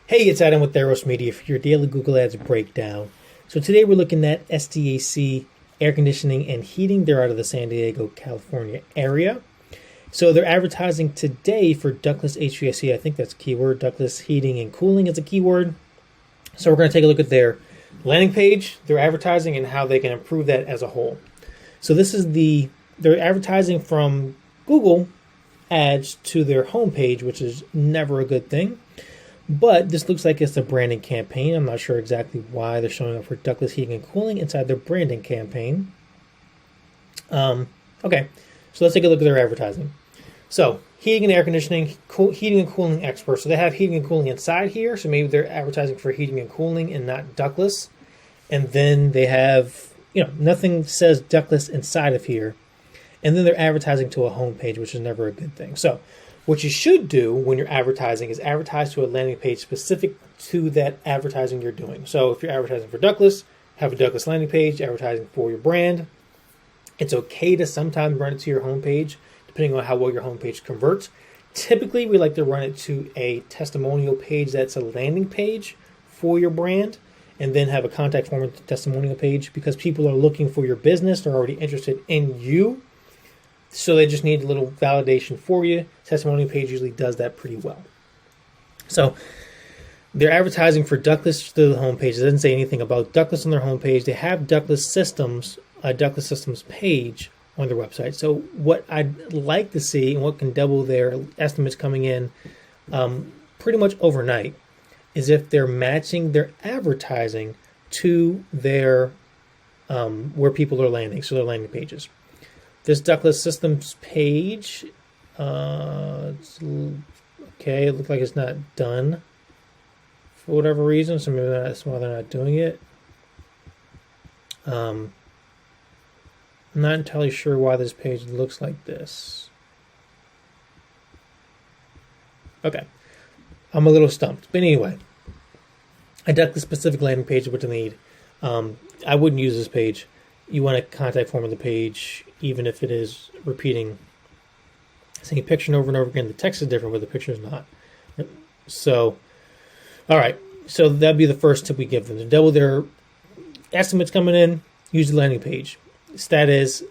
Hey, it's Adam with Theros Media for your daily Google Ads breakdown. So today we're looking at SDAC air conditioning and heating. They're out of the San Diego, California area. So they're advertising today for ductless HVAC. I think that's a keyword. Ductless heating and cooling is a keyword. So we're going to take a look at their landing page, their advertising, and how they can improve that as a whole. So this is they're advertising from Google Ads to their homepage, which is never a good thing. But this looks like it's a branding campaign. I'm not sure exactly why they're showing up for ductless heating and cooling inside their branding campaign. Okay, so let's take a look at their advertising. So, heating and air conditioning, heating and cooling experts. So they have heating and cooling inside here. So maybe they're advertising for heating and cooling and not ductless. And then they have, nothing says ductless inside of here. And then they're advertising to a homepage, which is never a good thing. So, what you should do when you're advertising is advertise to a landing page specific to that advertising you're doing. So if you're advertising for ductless, have a ductless landing page, advertising for your brand. It's okay to sometimes run it to your homepage, depending on how well your homepage converts. Typically, we like to run it to a testimonial page that's a landing page for your brand, and then have a contact form at the testimonial page because people are looking for your business. They're already interested in you. So they just need a little validation for you. Testimonial page usually does that pretty well. So they're advertising for ductless to the homepage. It doesn't say anything about ductless on their homepage. They have ductless systems, a ductless systems page on their website. So what I'd like to see and what can double their estimates coming in pretty much overnight is if they're matching their advertising to their where people are landing, so their landing pages. This ductless systems page, it's okay, it looks like it's not done for whatever reason, so maybe that's why they're not doing it. I'm not entirely sure why this page looks like this. Okay, I'm a little stumped, but anyway, a ductless specific landing page is what you need. I wouldn't use this page. You want a contact form on the page, even if it is repeating the same picture over and over again. The text is different, but the picture is not. So, all right. So that'd be the first tip we give them. To double their estimates coming in, use the landing page. Stat is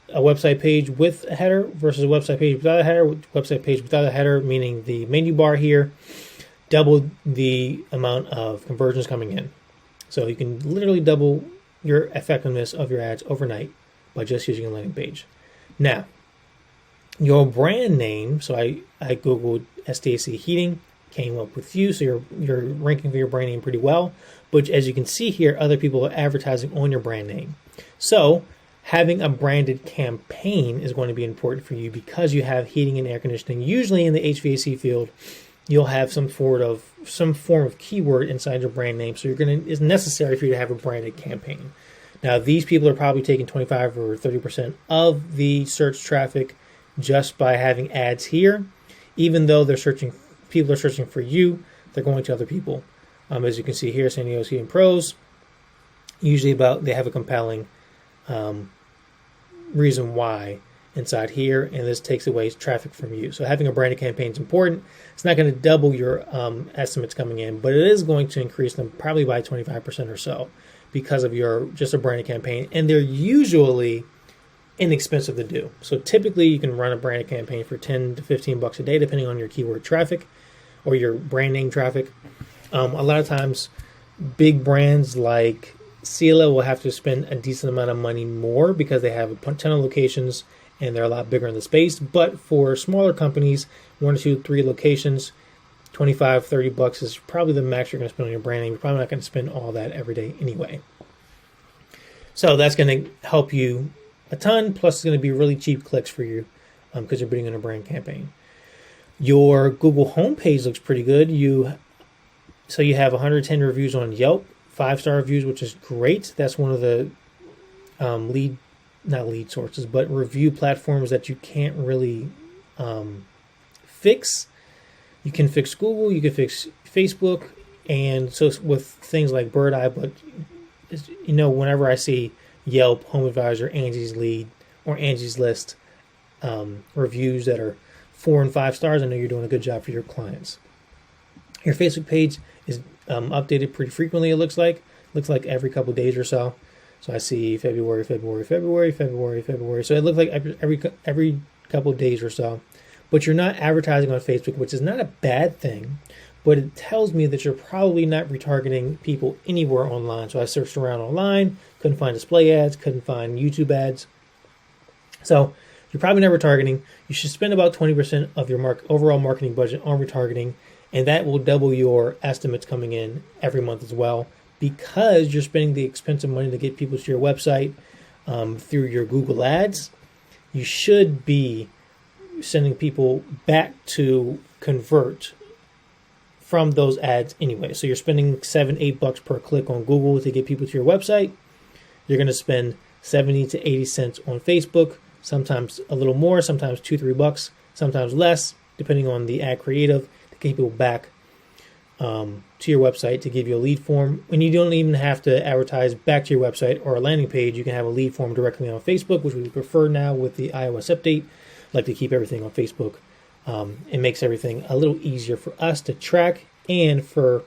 a website page with a header versus a website page without a header. Website page without a header, meaning the menu bar here, double the amount of conversions coming in. So you can literally double your effectiveness of your ads overnight by just using a landing page. Now, your brand name, so I Googled SDAC heating, came up with you, so you're ranking for your brand name pretty well. But as you can see here, other people are advertising on your brand name. So having a branded campaign is going to be important for you because you have heating and air conditioning. Usually in the HVAC field, you'll have some form of keyword inside your brand name. So it's necessary for you to have a branded campaign. Now, these people are probably taking 25 or 30% of the search traffic just by having ads here. Even though people are searching for you, they're going to other people. As you can see here, San Diego Heating Pros, usually they have a compelling reason why inside here, and this takes away traffic from you. So having a branded campaign is important. It's not going to double your estimates coming in, but it is going to increase them probably by 25% or so because of just a branded campaign, and they're usually inexpensive to do. So typically you can run a branded campaign for 10 to 15 bucks a day, depending on your keyword traffic or your brand name traffic. A lot of times big brands like Sela will have to spend a decent amount of money more because they have a ton of locations and they're a lot bigger in the space. But for smaller companies, 1 or 2, 3 locations, 25, 30 bucks is probably the max you're going to spend on your brand name. You're probably not going to spend all that every day anyway. So that's going to help you a ton. Plus, it's going to be really cheap clicks for you because you're bidding on a brand campaign. Your Google homepage looks pretty good. So you have 110 reviews on Yelp, 5-star reviews, which is great. That's one of the not lead sources, but review platforms that you can't really fix. You can fix Google, you can fix Facebook, and so with things like Bird Eye, but whenever I see Yelp, HomeAdvisor, Angie's Lead, or Angie's List reviews that are 4 and 5 stars, I know you're doing a good job for your clients. Your Facebook page is updated pretty frequently. It looks like every couple of days or so. So I see February. So it looks like every couple of days or so. But you're not advertising on Facebook, which is not a bad thing. But it tells me that you're probably not retargeting people anywhere online. So I searched around online, couldn't find display ads, couldn't find YouTube ads. So you're probably not retargeting. You should spend about 20% of your overall marketing budget on retargeting, and that will double your estimates coming in every month as well, because you're spending the expensive money to get people to your website through your Google ads. You should be sending people back to convert from those ads anyway. So you're spending $7-8 per click on Google to get people to your website. You're going to spend 70 to 80 cents on Facebook, sometimes a little more, sometimes $2-3, sometimes less, depending on the ad creative, to get people back to your website to give you a lead form. And you don't even have to advertise back to your website or a landing page. You can have a lead form directly on Facebook, which we prefer now with the iOS update. I like to keep everything on Facebook. It makes everything a little easier for us to track and for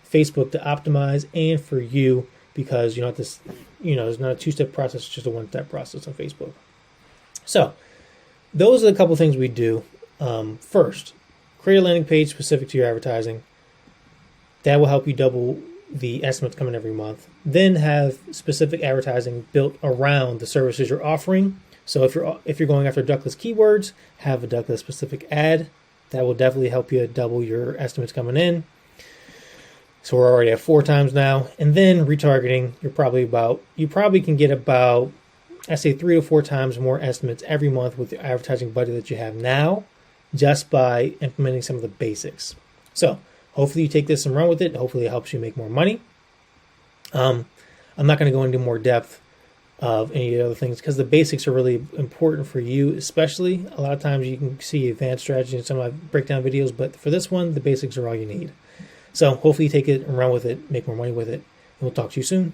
Facebook to optimize and for you, because you don't have to, there's not a two-step process, it's just a one-step process on Facebook. So those are the couple things we do. First, create a landing page specific to your advertising. That will help you double the estimates coming every month. Then have specific advertising built around the services you're offering. So if you're going after ductless keywords, have a ductless specific ad. That will definitely help you double your estimates coming in. So we're already at 4 times now. And then retargeting, you probably can get about, I say 3 to 4 times more estimates every month with the advertising budget that you have now, just by implementing some of the basics. So hopefully you take this and run with it. Hopefully it helps you make more money. I'm not going to go into more depth of any of the other things, because the basics are really important for you, especially. A lot of times you can see advanced strategy in some of my breakdown videos, but for this one, the basics are all you need. So hopefully you take it and run with it, make more money with it, and we'll talk to you soon.